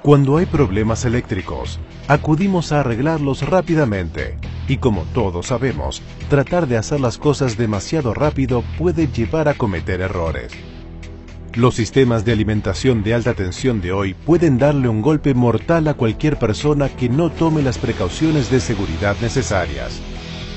Cuando hay problemas eléctricos, acudimos a arreglarlos rápidamente. Y como todos sabemos, tratar de hacer las cosas demasiado rápido puede llevar a cometer errores. Los sistemas de alimentación de alta tensión de hoy pueden darle un golpe mortal a cualquier persona que no tome las precauciones de seguridad necesarias.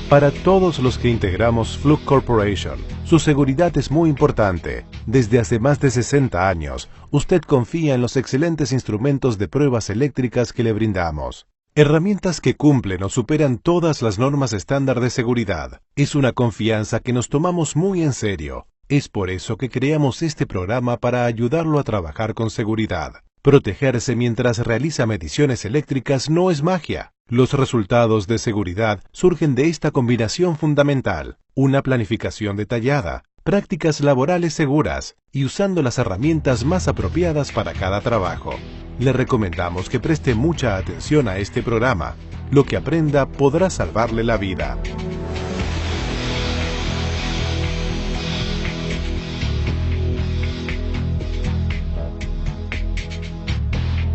Para todos los que integramos Fluke Corporation, su seguridad es muy importante. Desde hace más de 60 años, usted confía en los excelentes instrumentos de pruebas eléctricas que le brindamos. Herramientas que cumplen o superan todas las normas estándar de seguridad. Es una confianza que nos tomamos muy en serio. Es por eso que creamos este programa para ayudarlo a trabajar con seguridad. Protegerse mientras realiza mediciones eléctricas no es magia. Los resultados de seguridad surgen de esta combinación fundamental: una planificación detallada, prácticas laborales seguras y usando las herramientas más apropiadas para cada trabajo. Le recomendamos que preste mucha atención a este programa. Lo que aprenda podrá salvarle la vida.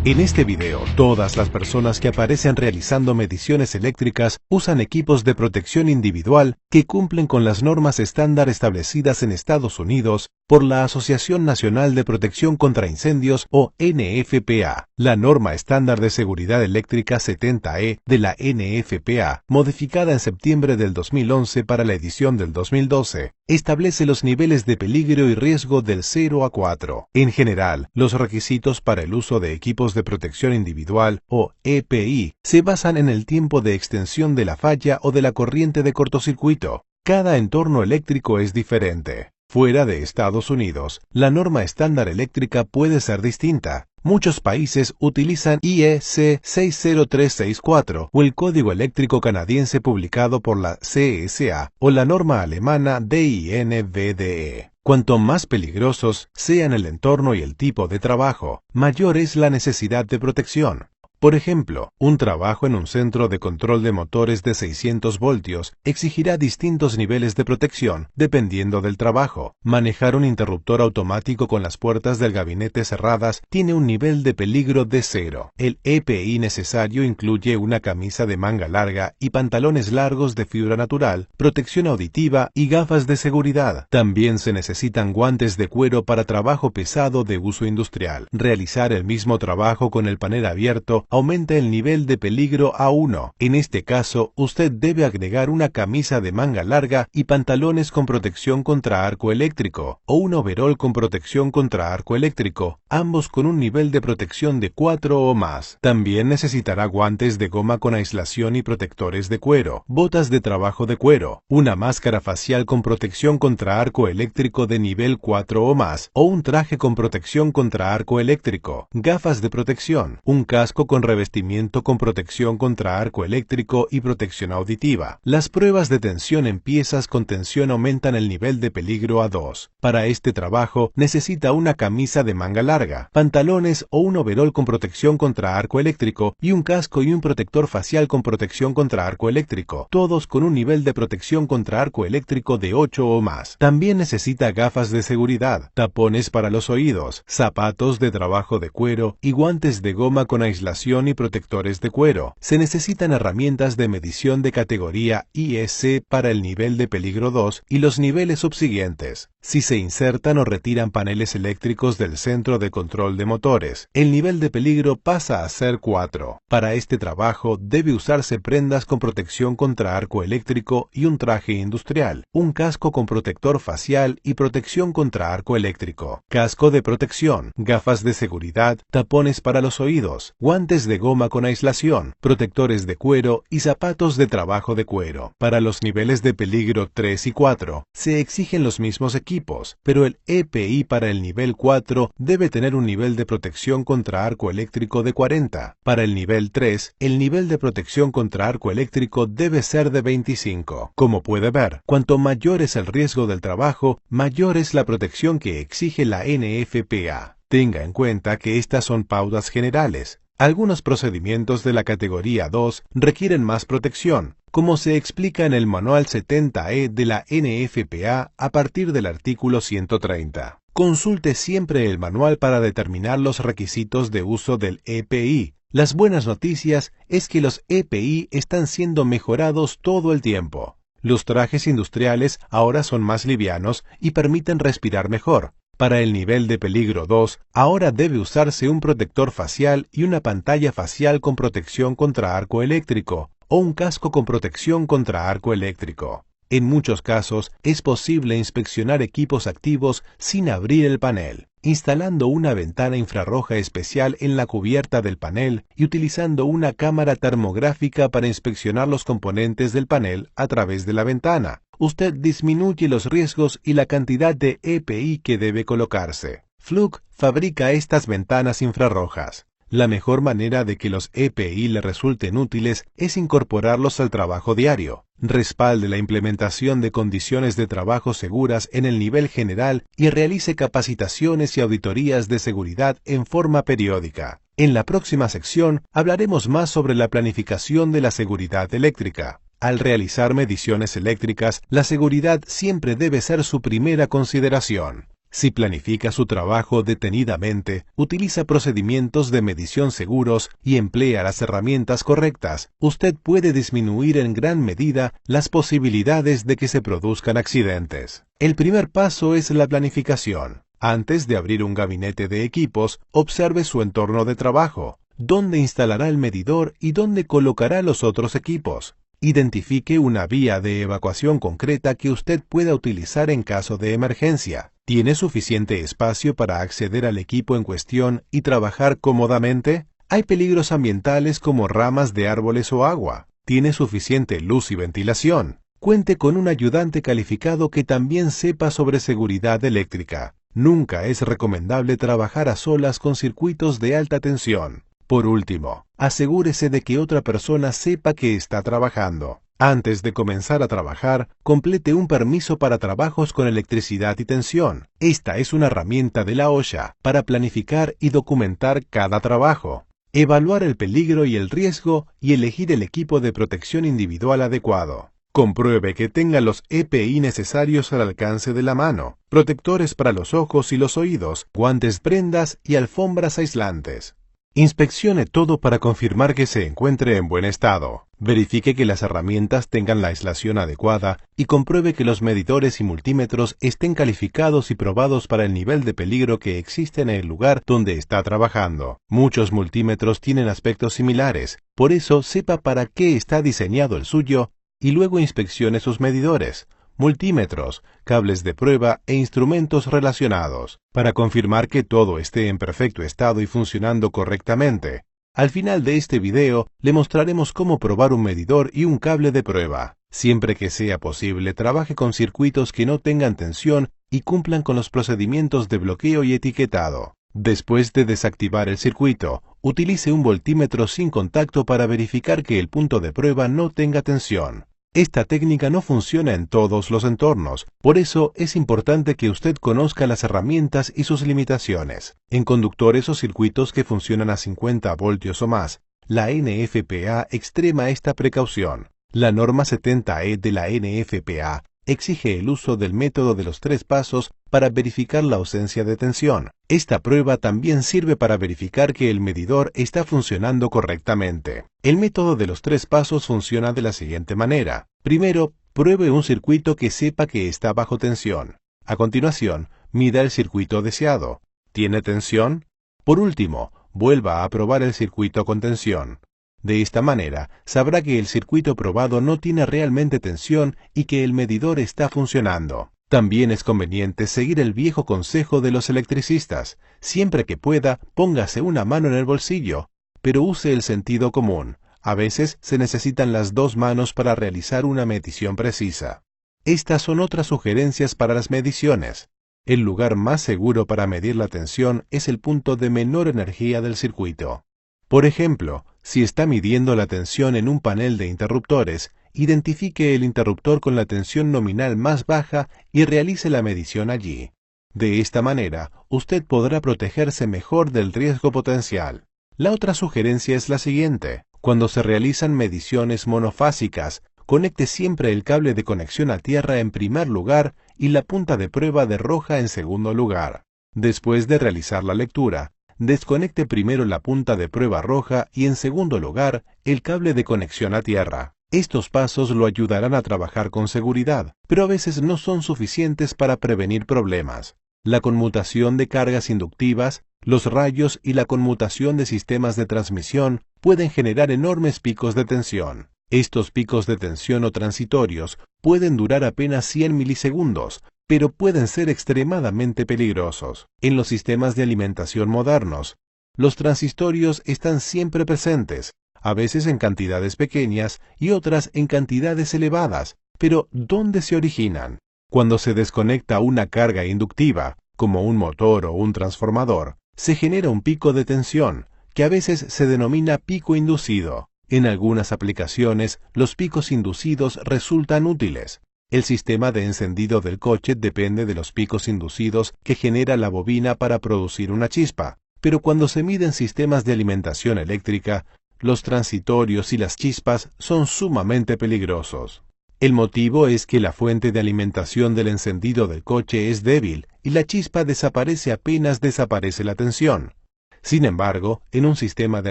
En este video, todas las personas que aparecen realizando mediciones eléctricas usan equipos de protección individual que cumplen con las normas estándar establecidas en Estados Unidos por la Asociación Nacional de Protección contra Incendios o NFPA. La norma estándar de seguridad eléctrica 70E de la NFPA, modificada en septiembre del 2011 para la edición del 2012, establece los niveles de peligro y riesgo del 0 a 4. En general, los requisitos para el uso de equipos de protección individual o EPI se basan en el tiempo de extensión de la falla o de la corriente de cortocircuito. Cada entorno eléctrico es diferente. Fuera de Estados Unidos, la norma estándar eléctrica puede ser distinta. Muchos países utilizan IEC 60364 o el código eléctrico canadiense publicado por la CSA o la norma alemana DIN-VDE. Cuanto más peligrosos sean el entorno y el tipo de trabajo, mayor es la necesidad de protección. Por ejemplo, un trabajo en un centro de control de motores de 600 voltios exigirá distintos niveles de protección dependiendo del trabajo. Manejar un interruptor automático con las puertas del gabinete cerradas tiene un nivel de peligro de 0. El EPI necesario incluye una camisa de manga larga y pantalones largos de fibra natural, protección auditiva y gafas de seguridad. También se necesitan guantes de cuero para trabajo pesado de uso industrial. Realizar el mismo trabajo con el panel abierto aumenta el nivel de peligro a 1. En este caso, usted debe agregar una camisa de manga larga y pantalones con protección contra arco eléctrico, o un overol con protección contra arco eléctrico, ambos con un nivel de protección de 4 o más. También necesitará guantes de goma con aislación y protectores de cuero, botas de trabajo de cuero, una máscara facial con protección contra arco eléctrico de nivel 4 o más, o un traje con protección contra arco eléctrico, gafas de protección, un casco con revestimiento con protección contra arco eléctrico y protección auditiva. Las pruebas de tensión en piezas con tensión aumentan el nivel de peligro a 2. Para este trabajo necesita una camisa de manga larga, pantalones o un overol con protección contra arco eléctrico y un casco y un protector facial con protección contra arco eléctrico, todos con un nivel de protección contra arco eléctrico de 8 o más. También necesita gafas de seguridad, tapones para los oídos, zapatos de trabajo de cuero y guantes de goma con aislación y protectores de cuero. Se necesitan herramientas de medición de categoría IEC para el nivel de peligro 2 y los niveles subsiguientes. Si se insertan o retiran paneles eléctricos del centro de control de motores, el nivel de peligro pasa a ser 4. Para este trabajo debe usarse prendas con protección contra arco eléctrico y un traje industrial, un casco con protector facial y protección contra arco eléctrico, casco de protección, gafas de seguridad, tapones para los oídos, guantes de goma con aislación, protectores de cuero y zapatos de trabajo de cuero. Para los niveles de peligro 3 y 4, se exigen los mismos equipos, pero el EPI para el nivel 4 debe tener un nivel de protección contra arco eléctrico de 40. Para el nivel 3, el nivel de protección contra arco eléctrico debe ser de 25. Como puede ver, cuanto mayor es el riesgo del trabajo, mayor es la protección que exige la NFPA. Tenga en cuenta que estas son pautas generales. Algunos procedimientos de la categoría 2 requieren más protección, como se explica en el Manual 70E de la NFPA a partir del artículo 130. Consulte siempre el manual para determinar los requisitos de uso del EPI. Las buenas noticias es que los EPI están siendo mejorados todo el tiempo. Los trajes industriales ahora son más livianos y permiten respirar mejor. Para el nivel de peligro 2, ahora debe usarse un protector facial y una pantalla facial con protección contra arco eléctrico, o un casco con protección contra arco eléctrico. En muchos casos, es posible inspeccionar equipos activos sin abrir el panel, instalando una ventana infrarroja especial en la cubierta del panel y utilizando una cámara termográfica para inspeccionar los componentes del panel a través de la ventana. Usted disminuye los riesgos y la cantidad de EPI que debe colocarse. Fluke fabrica estas ventanas infrarrojas. La mejor manera de que los EPI le resulten útiles es incorporarlos al trabajo diario. Respalde la implementación de condiciones de trabajo seguras en el nivel general y realice capacitaciones y auditorías de seguridad en forma periódica. En la próxima sección hablaremos más sobre la planificación de la seguridad eléctrica. Al realizar mediciones eléctricas, la seguridad siempre debe ser su primera consideración. Si planifica su trabajo detenidamente, utiliza procedimientos de medición seguros y emplea las herramientas correctas, usted puede disminuir en gran medida las posibilidades de que se produzcan accidentes. El primer paso es la planificación. Antes de abrir un gabinete de equipos, observe su entorno de trabajo, dónde instalará el medidor y dónde colocará los otros equipos. Identifique una vía de evacuación concreta que usted pueda utilizar en caso de emergencia. ¿Tiene suficiente espacio para acceder al equipo en cuestión y trabajar cómodamente? ¿Hay peligros ambientales como ramas de árboles o agua? ¿Tiene suficiente luz y ventilación? Cuente con un ayudante calificado que también sepa sobre seguridad eléctrica. Nunca es recomendable trabajar a solas con circuitos de alta tensión. Por último, asegúrese de que otra persona sepa que está trabajando. Antes de comenzar a trabajar, complete un permiso para trabajos con electricidad y tensión. Esta es una herramienta de la OSHA para planificar y documentar cada trabajo, evaluar el peligro y el riesgo y elegir el equipo de protección individual adecuado. Compruebe que tenga los EPI necesarios al alcance de la mano, protectores para los ojos y los oídos, guantes, prendas y alfombras aislantes. Inspeccione todo para confirmar que se encuentre en buen estado. Verifique que las herramientas tengan la aislación adecuada y compruebe que los medidores y multímetros estén calificados y probados para el nivel de peligro que existe en el lugar donde está trabajando. Muchos multímetros tienen aspectos similares, por eso sepa para qué está diseñado el suyo y luego inspeccione sus medidores, multímetros, cables de prueba e instrumentos relacionados, para confirmar que todo esté en perfecto estado y funcionando correctamente. Al final de este video, le mostraremos cómo probar un medidor y un cable de prueba. Siempre que sea posible, trabaje con circuitos que no tengan tensión y cumplan con los procedimientos de bloqueo y etiquetado. Después de desactivar el circuito, utilice un voltímetro sin contacto para verificar que el punto de prueba no tenga tensión. Esta técnica no funciona en todos los entornos, por eso es importante que usted conozca las herramientas y sus limitaciones. En conductores o circuitos que funcionan a 50 voltios o más, la NFPA extrema esta precaución. La norma 70E de la NFPA exige el uso del método de los 3 pasos para verificar la ausencia de tensión. Esta prueba también sirve para verificar que el medidor está funcionando correctamente. El método de los 3 pasos funciona de la siguiente manera. Primero, pruebe un circuito que sepa que está bajo tensión. A continuación, mida el circuito deseado. ¿Tiene tensión? Por último, vuelva a probar el circuito con tensión. De esta manera, sabrá que el circuito probado no tiene realmente tensión y que el medidor está funcionando. También es conveniente seguir el viejo consejo de los electricistas. Siempre que pueda, póngase una mano en el bolsillo, pero use el sentido común. A veces se necesitan las 2 manos para realizar una medición precisa. Estas son otras sugerencias para las mediciones. El lugar más seguro para medir la tensión es el punto de menor energía del circuito. Por ejemplo, si está midiendo la tensión en un panel de interruptores, identifique el interruptor con la tensión nominal más baja y realice la medición allí. De esta manera, usted podrá protegerse mejor del riesgo potencial. La otra sugerencia es la siguiente. Cuando se realizan mediciones monofásicas, conecte siempre el cable de conexión a tierra en primer lugar y la punta de prueba de roja en segundo lugar. Después de realizar la lectura, desconecte primero la punta de prueba roja y en segundo lugar, el cable de conexión a tierra. Estos pasos lo ayudarán a trabajar con seguridad, pero a veces no son suficientes para prevenir problemas. La conmutación de cargas inductivas, los rayos y la conmutación de sistemas de transmisión pueden generar enormes picos de tensión. Estos picos de tensión o transitorios pueden durar apenas 100 milisegundos, pero pueden ser extremadamente peligrosos. En los sistemas de alimentación modernos, los transistorios están siempre presentes, a veces en cantidades pequeñas y otras en cantidades elevadas. Pero, ¿dónde se originan? Cuando se desconecta una carga inductiva, como un motor o un transformador, se genera un pico de tensión, que a veces se denomina pico inducido. En algunas aplicaciones, los picos inducidos resultan útiles. El sistema de encendido del coche depende de los picos inducidos que genera la bobina para producir una chispa, pero cuando se miden sistemas de alimentación eléctrica, los transitorios y las chispas son sumamente peligrosos. El motivo es que la fuente de alimentación del encendido del coche es débil y la chispa desaparece apenas desaparece la tensión. Sin embargo, en un sistema de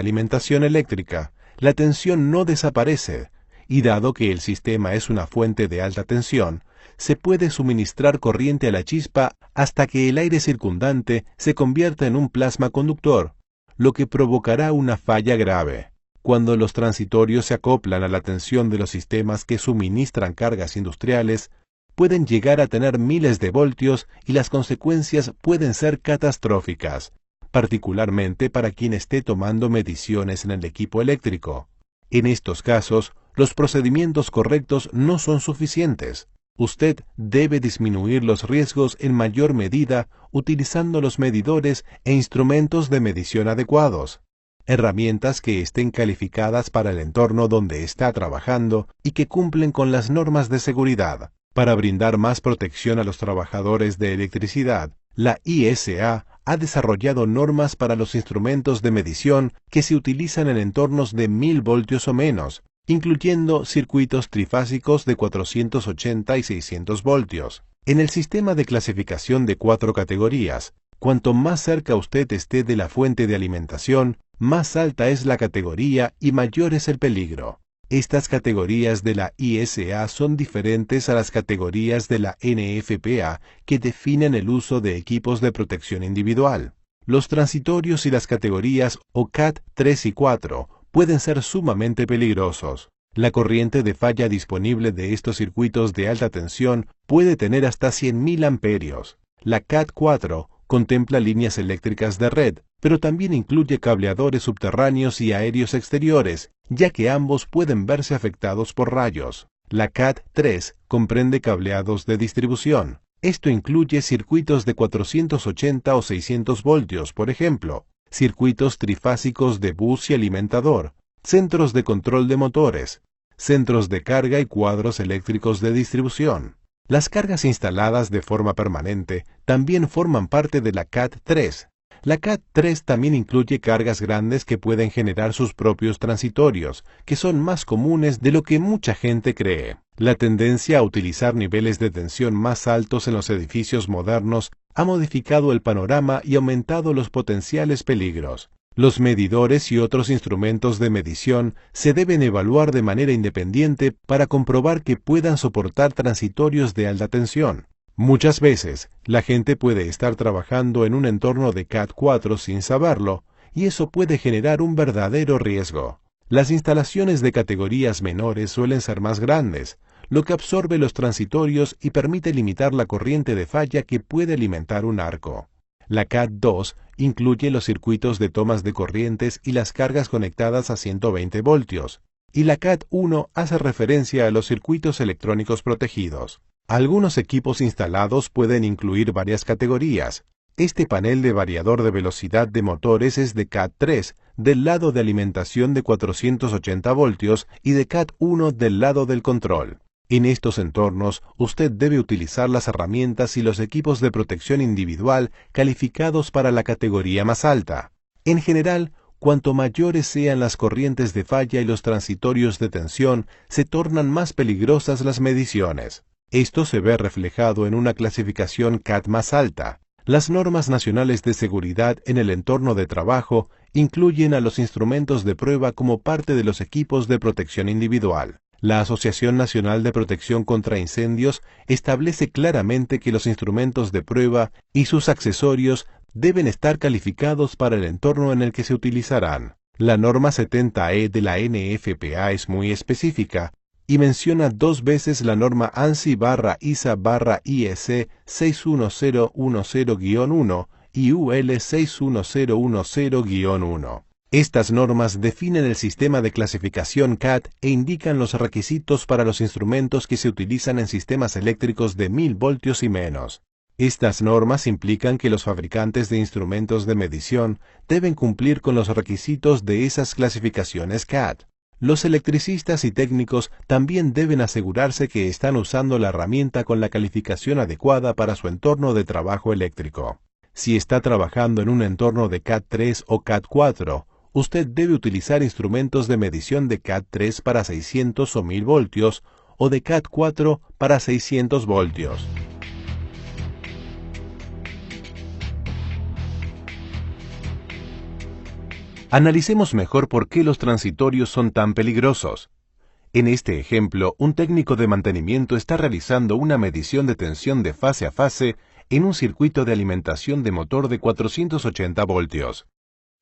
alimentación eléctrica, la tensión no desaparece, y dado que el sistema es una fuente de alta tensión, se puede suministrar corriente a la chispa hasta que el aire circundante se convierta en un plasma conductor, lo que provocará una falla grave. Cuando los transitorios se acoplan a la tensión de los sistemas que suministran cargas industriales, pueden llegar a tener miles de voltios y las consecuencias pueden ser catastróficas, particularmente para quien esté tomando mediciones en el equipo eléctrico. En estos casos, los procedimientos correctos no son suficientes. Usted debe disminuir los riesgos en mayor medida utilizando los medidores e instrumentos de medición adecuados. Herramientas que estén calificadas para el entorno donde está trabajando y que cumplen con las normas de seguridad. Para brindar más protección a los trabajadores de electricidad, la ISA ha desarrollado normas para los instrumentos de medición que se utilizan en entornos de 1000 voltios o menos, incluyendo circuitos trifásicos de 480 y 600 voltios. En el sistema de clasificación de 4 categorías, cuanto más cerca usted esté de la fuente de alimentación, más alta es la categoría y mayor es el peligro. Estas categorías de la ISA son diferentes a las categorías de la NFPA que definen el uso de equipos de protección individual. Los transitorios y las categorías o CAT 3 y 4 pueden ser sumamente peligrosos. La corriente de falla disponible de estos circuitos de alta tensión puede tener hasta 100.000 amperios. La CAT 4 contempla líneas eléctricas de red, pero también incluye cableadores subterráneos y aéreos exteriores, ya que ambos pueden verse afectados por rayos. La CAT 3 comprende cableados de distribución. Esto incluye circuitos de 480 o 600 voltios, por ejemplo, circuitos trifásicos de bus y alimentador, centros de control de motores, centros de carga y cuadros eléctricos de distribución. Las cargas instaladas de forma permanente también forman parte de la CAT 3. La CAT 3 también incluye cargas grandes que pueden generar sus propios transitorios, que son más comunes de lo que mucha gente cree. La tendencia a utilizar niveles de tensión más altos en los edificios modernos ha modificado el panorama y aumentado los potenciales peligros. Los medidores y otros instrumentos de medición se deben evaluar de manera independiente para comprobar que puedan soportar transitorios de alta tensión. Muchas veces, la gente puede estar trabajando en un entorno de CAT 4 sin saberlo, y eso puede generar un verdadero riesgo. Las instalaciones de categorías menores suelen ser más grandes, lo que absorbe los transitorios y permite limitar la corriente de falla que puede alimentar un arco. La CAT 2 incluye los circuitos de tomas de corrientes y las cargas conectadas a 120 voltios, y la CAT 1 hace referencia a los circuitos electrónicos protegidos. Algunos equipos instalados pueden incluir varias categorías. Este panel de variador de velocidad de motores es de CAT 3, del lado de alimentación de 480 voltios y de CAT 1 del lado del control. En estos entornos, usted debe utilizar las herramientas y los equipos de protección individual calificados para la categoría más alta. En general, cuanto mayores sean las corrientes de falla y los transitorios de tensión, se tornan más peligrosas las mediciones. Esto se ve reflejado en una clasificación CAT más alta. Las normas nacionales de seguridad en el entorno de trabajo incluyen a los instrumentos de prueba como parte de los equipos de protección individual. La Asociación Nacional de Protección contra Incendios establece claramente que los instrumentos de prueba y sus accesorios deben estar calificados para el entorno en el que se utilizarán. La norma 70E de la NFPA es muy específica y menciona 2 veces la norma ANSI/ISA/IEC 61010-1 y UL 61010-1. Estas normas definen el sistema de clasificación CAT e indican los requisitos para los instrumentos que se utilizan en sistemas eléctricos de 1000 voltios y menos. Estas normas implican que los fabricantes de instrumentos de medición deben cumplir con los requisitos de esas clasificaciones CAT. Los electricistas y técnicos también deben asegurarse que están usando la herramienta con la calificación adecuada para su entorno de trabajo eléctrico. Si está trabajando en un entorno de CAT 3 o CAT 4, usted debe utilizar instrumentos de medición de CAT 3 para 600 o 1000 voltios o de CAT 4 para 600 voltios. Analicemos mejor por qué los transitorios son tan peligrosos. En este ejemplo, un técnico de mantenimiento está realizando una medición de tensión de fase a fase en un circuito de alimentación de motor de 480 voltios.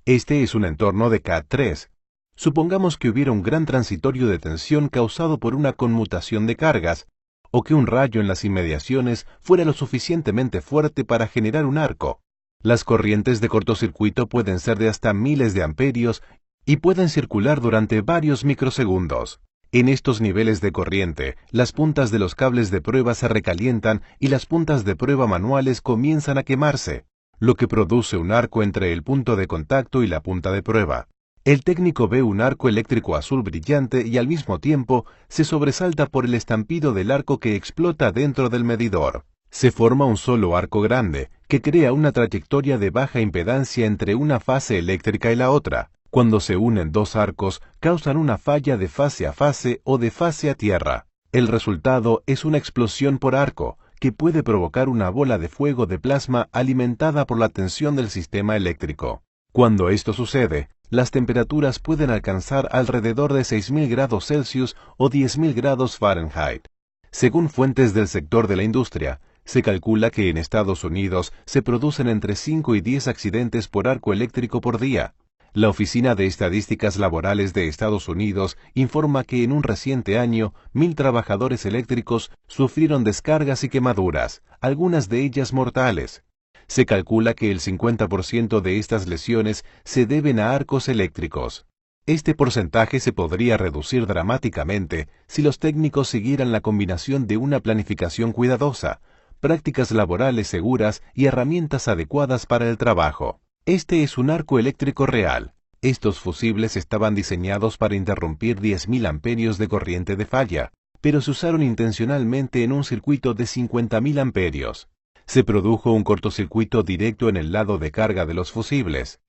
Este es un entorno de CAT 3. Supongamos que hubiera un gran transitorio de tensión causado por una conmutación de cargas, o que un rayo en las inmediaciones fuera lo suficientemente fuerte para generar un arco. Las corrientes de cortocircuito pueden ser de hasta miles de amperios y pueden circular durante varios microsegundos. En estos niveles de corriente, las puntas de los cables de prueba se recalientan y las puntas de prueba manuales comienzan a quemarse, lo que produce un arco entre el punto de contacto y la punta de prueba. El técnico ve un arco eléctrico azul brillante y al mismo tiempo se sobresalta por el estampido del arco que explota dentro del medidor. Se forma un solo arco grande, que crea una trayectoria de baja impedancia entre una fase eléctrica y la otra. Cuando se unen dos arcos, causan una falla de fase a fase o de fase a tierra. El resultado es una explosión por arco, que puede provocar una bola de fuego de plasma alimentada por la tensión del sistema eléctrico. Cuando esto sucede, las temperaturas pueden alcanzar alrededor de 6000 grados Celsius o 10.000 grados Fahrenheit. Según fuentes del sector de la industria, se calcula que en Estados Unidos se producen entre 5 y 10 accidentes por arco eléctrico por día. La Oficina de Estadísticas Laborales de Estados Unidos informa que en un reciente año, 1000 trabajadores eléctricos sufrieron descargas y quemaduras, algunas de ellas mortales. Se calcula que el 50% de estas lesiones se deben a arcos eléctricos. Este porcentaje se podría reducir dramáticamente si los técnicos siguieran la combinación de una planificación cuidadosa, prácticas laborales seguras y herramientas adecuadas para el trabajo. Este es un arco eléctrico real. Estos fusibles estaban diseñados para interrumpir 10.000 amperios de corriente de falla, pero se usaron intencionalmente en un circuito de 50.000 amperios. Se produjo un cortocircuito directo en el lado de carga de los fusibles.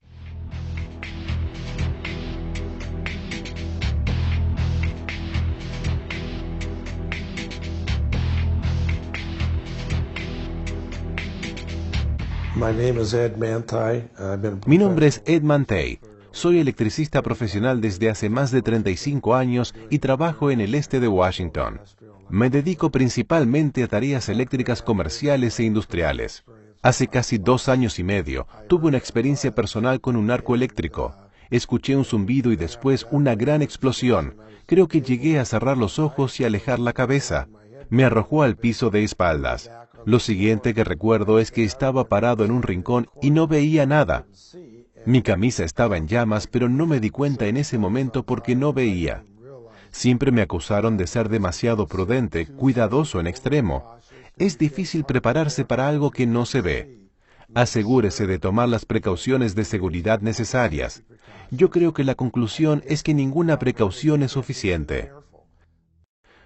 Mi nombre es Ed Mantei. Soy electricista profesional desde hace más de 35 años y trabajo en el este de Washington. Me dedico principalmente a tareas eléctricas comerciales e industriales. Hace casi 2 años y medio tuve una experiencia personal con un arco eléctrico. Escuché un zumbido y después una gran explosión. Creo que llegué a cerrar los ojos y alejar la cabeza. Me arrojó al piso de espaldas. Lo siguiente que recuerdo es que estaba parado en un rincón y no veía nada. Mi camisa estaba en llamas, pero no me di cuenta en ese momento porque no veía. Siempre me acusaron de ser demasiado prudente, cuidadoso en extremo. Es difícil prepararse para algo que no se ve. Asegúrese de tomar las precauciones de seguridad necesarias. Yo creo que la conclusión es que ninguna precaución es suficiente.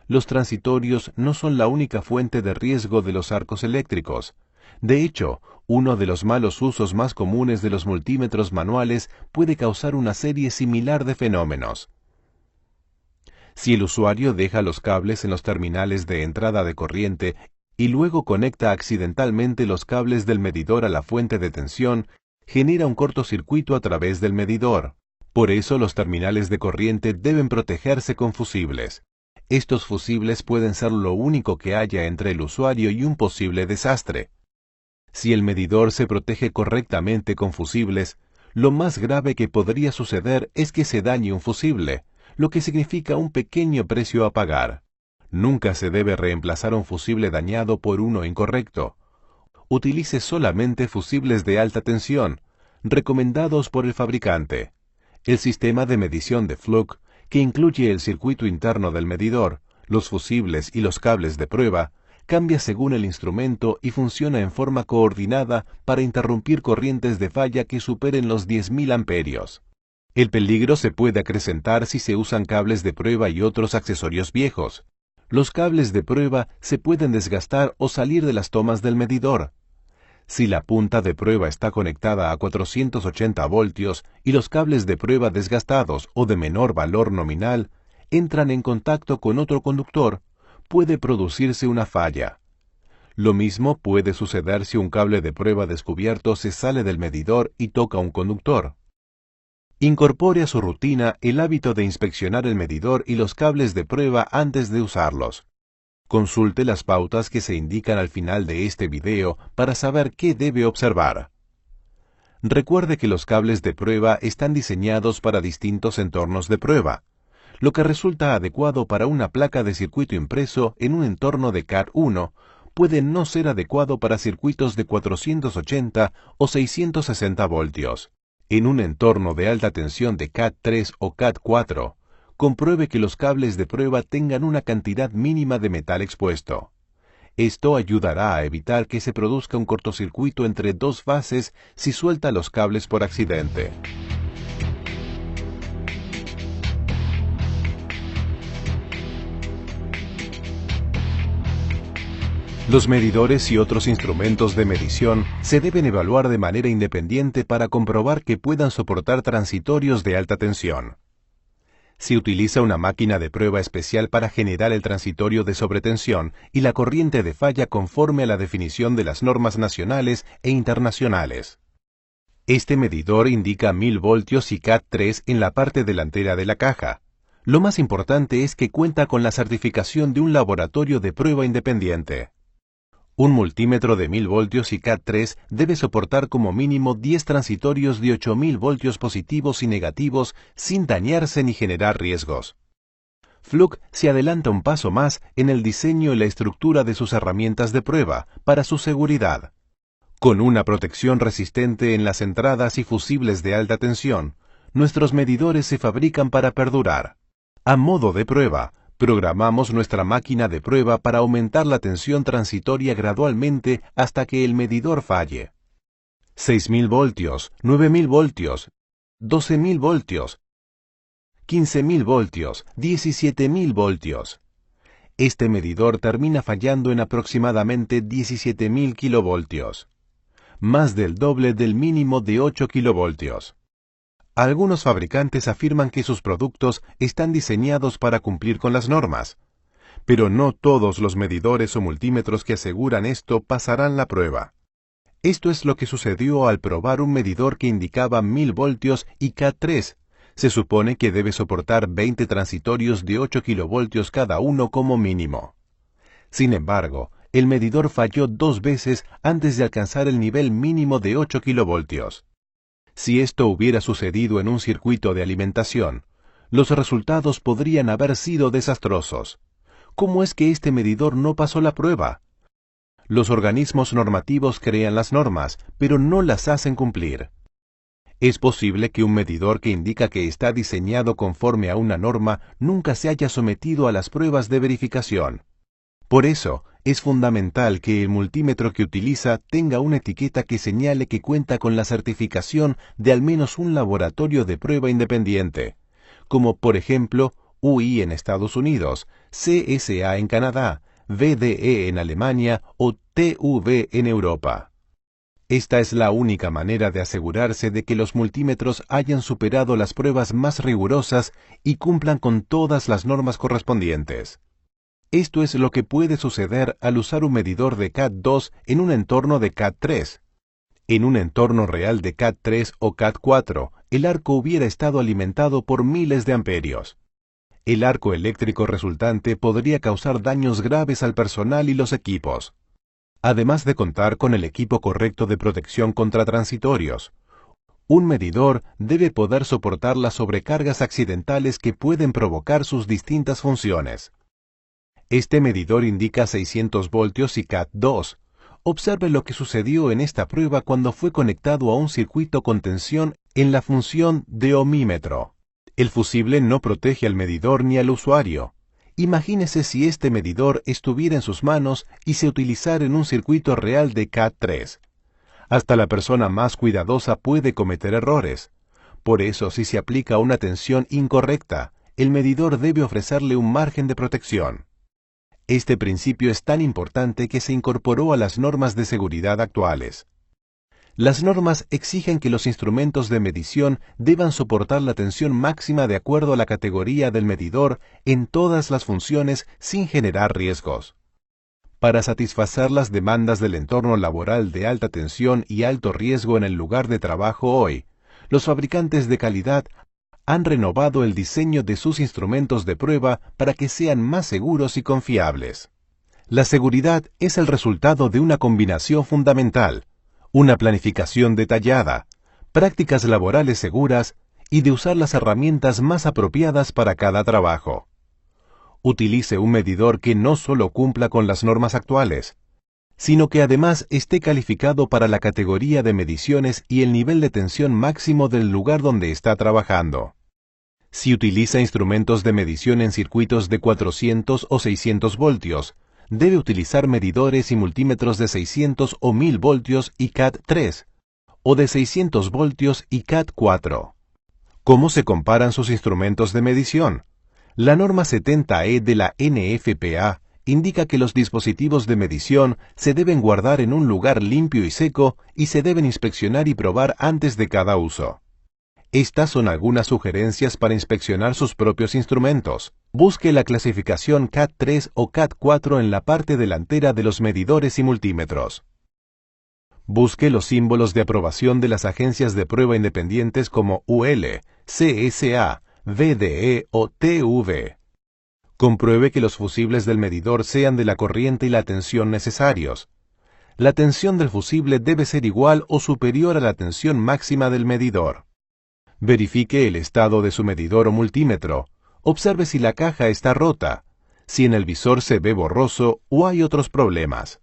Los transitorios no son la única fuente de riesgo de los arcos eléctricos. De hecho, uno de los malos usos más comunes de los multímetros manuales puede causar una serie similar de fenómenos. Si el usuario deja los cables en los terminales de entrada de corriente y luego conecta accidentalmente los cables del medidor a la fuente de tensión, genera un cortocircuito a través del medidor. Por eso los terminales de corriente deben protegerse con fusibles. Estos fusibles pueden ser lo único que haya entre el usuario y un posible desastre. Si el medidor se protege correctamente con fusibles, lo más grave que podría suceder es que se dañe un fusible, lo que significa un pequeño precio a pagar. Nunca se debe reemplazar un fusible dañado por uno incorrecto. Utilice solamente fusibles de alta tensión, recomendados por el fabricante. El sistema de medición de Fluke, que incluye el circuito interno del medidor, los fusibles y los cables de prueba, cambia según el instrumento y funciona en forma coordinada para interrumpir corrientes de falla que superen los 10.000 amperios. El peligro se puede acrecentar si se usan cables de prueba y otros accesorios viejos. Los cables de prueba se pueden desgastar o salir de las tomas del medidor. Si la punta de prueba está conectada a 480 voltios y los cables de prueba desgastados o de menor valor nominal entran en contacto con otro conductor, puede producirse una falla. Lo mismo puede suceder si un cable de prueba descubierto se sale del medidor y toca un conductor. Incorpore a su rutina el hábito de inspeccionar el medidor y los cables de prueba antes de usarlos. Consulte las pautas que se indican al final de este video para saber qué debe observar. Recuerde que los cables de prueba están diseñados para distintos entornos de prueba, lo que resulta adecuado para una placa de circuito impreso en un entorno de Cat1 puede no ser adecuado para circuitos de 480 o 660 voltios. En un entorno de alta tensión de Cat3 o Cat4, compruebe que los cables de prueba tengan una cantidad mínima de metal expuesto. Esto ayudará a evitar que se produzca un cortocircuito entre dos fases si suelta los cables por accidente. Los medidores y otros instrumentos de medición se deben evaluar de manera independiente para comprobar que puedan soportar transitorios de alta tensión. Se utiliza una máquina de prueba especial para generar el transitorio de sobretensión y la corriente de falla conforme a la definición de las normas nacionales e internacionales. Este medidor indica 1000 voltios y Cat3 en la parte delantera de la caja. Lo más importante es que cuenta con la certificación de un laboratorio de prueba independiente. Un multímetro de 1000 voltios y Cat3 debe soportar como mínimo 10 transitorios de 8000 voltios positivos y negativos sin dañarse ni generar riesgos. Fluke se adelanta un paso más en el diseño y la estructura de sus herramientas de prueba para su seguridad. Con una protección resistente en las entradas y fusibles de alta tensión, nuestros medidores se fabrican para perdurar. A modo de prueba, programamos nuestra máquina de prueba para aumentar la tensión transitoria gradualmente hasta que el medidor falle. 6000 voltios, 9000 voltios, 12000 voltios, 15000 voltios, 17000 voltios. Este medidor termina fallando en aproximadamente 17000 kilovoltios, más del doble del mínimo de 8 kilovoltios. Algunos fabricantes afirman que sus productos están diseñados para cumplir con las normas, pero no todos los medidores o multímetros que aseguran esto pasarán la prueba. Esto es lo que sucedió al probar un medidor que indicaba 1000 voltios y Cat3. Se supone que debe soportar 20 transitorios de 8 kilovoltios cada uno como mínimo. Sin embargo, el medidor falló 2 veces antes de alcanzar el nivel mínimo de 8 kilovoltios. Si esto hubiera sucedido en un circuito de alimentación, los resultados podrían haber sido desastrosos. ¿Cómo es que este medidor no pasó la prueba? Los organismos normativos crean las normas, pero no las hacen cumplir. Es posible que un medidor que indica que está diseñado conforme a una norma nunca se haya sometido a las pruebas de verificación. Por eso, es fundamental que el multímetro que utiliza tenga una etiqueta que señale que cuenta con la certificación de al menos un laboratorio de prueba independiente, como por ejemplo UI en Estados Unidos, CSA en Canadá, VDE en Alemania o TÜV en Europa. Esta es la única manera de asegurarse de que los multímetros hayan superado las pruebas más rigurosas y cumplan con todas las normas correspondientes. Esto es lo que puede suceder al usar un medidor de Cat2 en un entorno de Cat3. En un entorno real de Cat3 o Cat4, el arco hubiera estado alimentado por miles de amperios. El arco eléctrico resultante podría causar daños graves al personal y los equipos. Además de contar con el equipo correcto de protección contra transitorios, un medidor debe poder soportar las sobrecargas accidentales que pueden provocar sus distintas funciones. Este medidor indica 600 voltios y Cat2. Observe lo que sucedió en esta prueba cuando fue conectado a un circuito con tensión en la función de ohmímetro. El fusible no protege al medidor ni al usuario. Imagínese si este medidor estuviera en sus manos y se utilizara en un circuito real de Cat3. Hasta la persona más cuidadosa puede cometer errores. Por eso, si se aplica una tensión incorrecta, el medidor debe ofrecerle un margen de protección. Este principio es tan importante que se incorporó a las normas de seguridad actuales. Las normas exigen que los instrumentos de medición deban soportar la tensión máxima de acuerdo a la categoría del medidor en todas las funciones sin generar riesgos. Para satisfacer las demandas del entorno laboral de alta tensión y alto riesgo en el lugar de trabajo hoy, los fabricantes de calidad han renovado el diseño de sus instrumentos de prueba para que sean más seguros y confiables. La seguridad es el resultado de una combinación fundamental: una planificación detallada, prácticas laborales seguras y de usar las herramientas más apropiadas para cada trabajo. Utilice un medidor que no solo cumpla con las normas actuales, sino que además esté calificado para la categoría de mediciones y el nivel de tensión máximo del lugar donde está trabajando. Si utiliza instrumentos de medición en circuitos de 400 o 600 voltios, debe utilizar medidores y multímetros de 600 o 1000 voltios y Cat3, o de 600 voltios y Cat4. ¿Cómo se comparan sus instrumentos de medición? La norma 70E de la NFPA indica que los dispositivos de medición se deben guardar en un lugar limpio y seco y se deben inspeccionar y probar antes de cada uso. Estas son algunas sugerencias para inspeccionar sus propios instrumentos. Busque la clasificación Cat3 o Cat4 en la parte delantera de los medidores y multímetros. Busque los símbolos de aprobación de las agencias de prueba independientes como UL, CSA, VDE o TV. Compruebe que los fusibles del medidor sean de la corriente y la tensión necesarios. La tensión del fusible debe ser igual o superior a la tensión máxima del medidor. Verifique el estado de su medidor o multímetro. Observe si la caja está rota, si en el visor se ve borroso o hay otros problemas.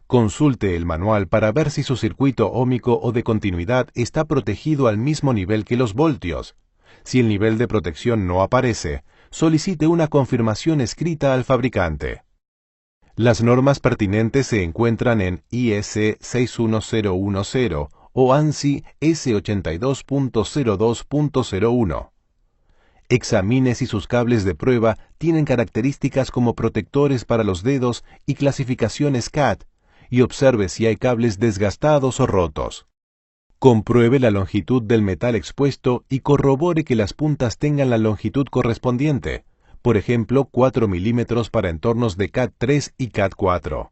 Consulte el manual para ver si su circuito óhmico o de continuidad está protegido al mismo nivel que los voltios. Si el nivel de protección no aparece, solicite una confirmación escrita al fabricante. Las normas pertinentes se encuentran en IS 61010 o ANSI S82.02.01. Examine si sus cables de prueba tienen características como protectores para los dedos y clasificaciones CAT, y observe si hay cables desgastados o rotos. Compruebe la longitud del metal expuesto y corrobore que las puntas tengan la longitud correspondiente, por ejemplo 4 milímetros para entornos de Cat3 y Cat4.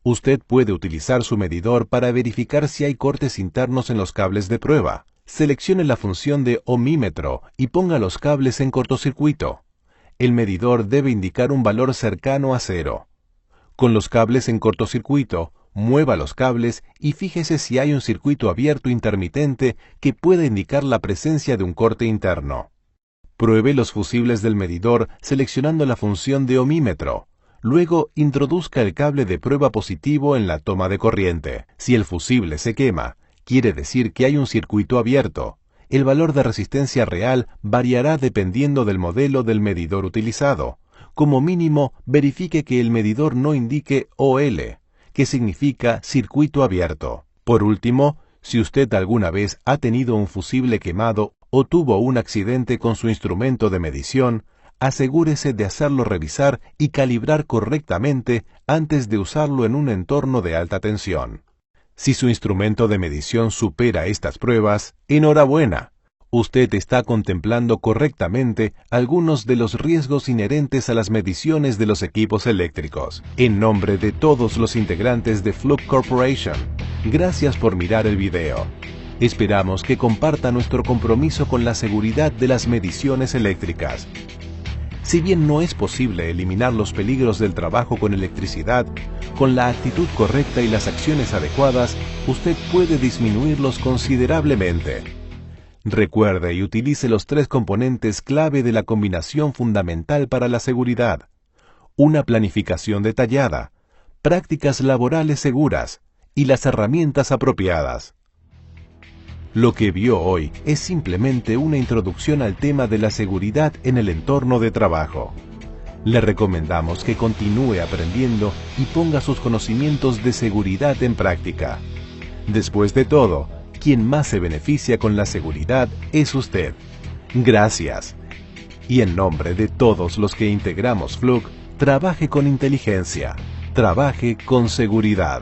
Usted puede utilizar su medidor para verificar si hay cortes internos en los cables de prueba. Seleccione la función de ohmímetro y ponga los cables en cortocircuito. El medidor debe indicar un valor cercano a 0. Con los cables en cortocircuito, mueva los cables y fíjese si hay un circuito abierto intermitente que pueda indicar la presencia de un corte interno. Pruebe los fusibles del medidor seleccionando la función de ohmímetro. Luego, introduzca el cable de prueba positivo en la toma de corriente. Si el fusible se quema, quiere decir que hay un circuito abierto. El valor de resistencia real variará dependiendo del modelo del medidor utilizado. Como mínimo, verifique que el medidor no indique OL, que significa circuito abierto. Por último, si usted alguna vez ha tenido un fusible quemado o tuvo un accidente con su instrumento de medición, asegúrese de hacerlo revisar y calibrar correctamente antes de usarlo en un entorno de alta tensión. Si su instrumento de medición supera estas pruebas, enhorabuena. usted está contemplando correctamente algunos de los riesgos inherentes a las mediciones de los equipos eléctricos. En nombre de todos los integrantes de Fluke Corporation, gracias por mirar el video. Esperamos que comparta nuestro compromiso con la seguridad de las mediciones eléctricas. Si bien no es posible eliminar los peligros del trabajo con electricidad, con la actitud correcta y las acciones adecuadas, usted puede disminuirlos considerablemente. Recuerde y utilice los 3 componentes clave de la combinación fundamental para la seguridad: una planificación detallada, prácticas laborales seguras y las herramientas apropiadas. Lo que vio hoy es simplemente una introducción al tema de la seguridad en el entorno de trabajo. Le recomendamos que continúe aprendiendo y ponga sus conocimientos de seguridad en práctica. Después de todo, quien más se beneficia con la seguridad es usted. Gracias. Y en nombre de todos los que integramos Fluke, trabaje con inteligencia, trabaje con seguridad.